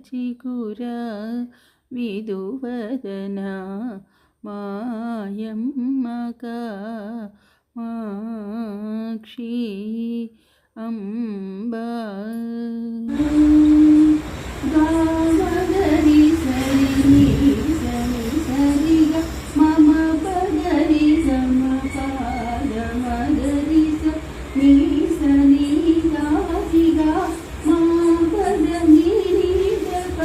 చిగుర విదువదన మాయమ్మక మాక్షి అంబా గామగరి సరి సరి సరిగా మమ పగరి సమ పాద మగరి స నీ సని గాసిగా మా పద నీరి జప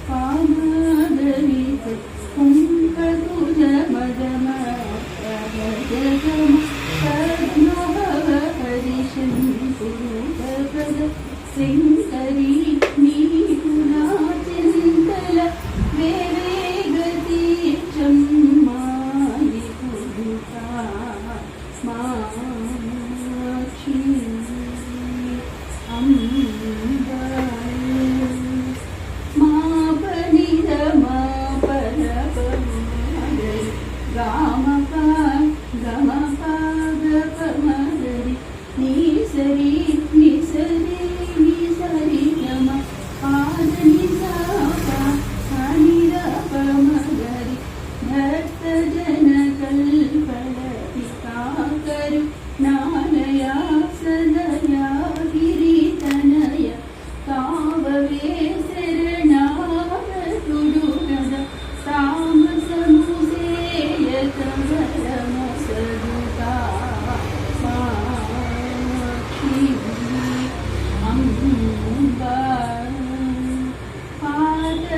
పామగరి స కుంక తుజ మదమ జగమ పద్మభవ హరిశంకురు పద శంకరి నీకు నా చింతల వేరే గతి చమ్మాయి కుదుతా మాక్షి అంబా మా పనిద మా పరప గామప గమప గప మగరి నీ సరి ని సరి ని సరి గమ పాద ని సాప హని రప మగరి భక్త జన కల్పల పితాకరు నానయ సదయ గిరి తనయ కావవే శరణాగతుడు గద తామసముసేయ కవరమ సదుతా మాక్షి అంబా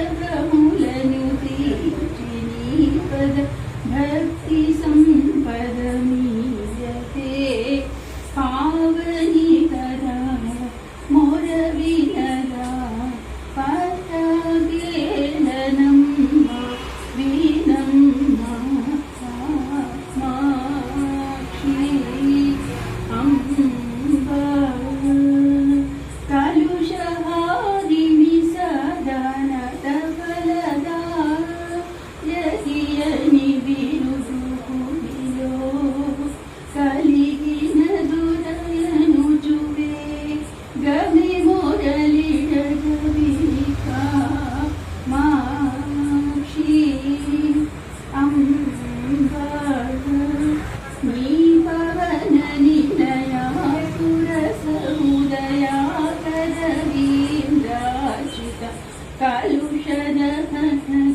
పాదకములను తీర్చి నీ పద భక్తి సంపద మీయతే పావని కరా మొర వినరా పతగేళనమ్మ వీనమ్మ మాక్షి అంబా కలుషహారిణి సదానత ఫలదా యగియని బిరుదు కుడిలో కలిగిన దురయను జువే గమి మురళిడ గవికా మాక్షి అంబా నీ పవన నిలయా సురస ఉదయా కరవీంద్రాచిత కలుషదహన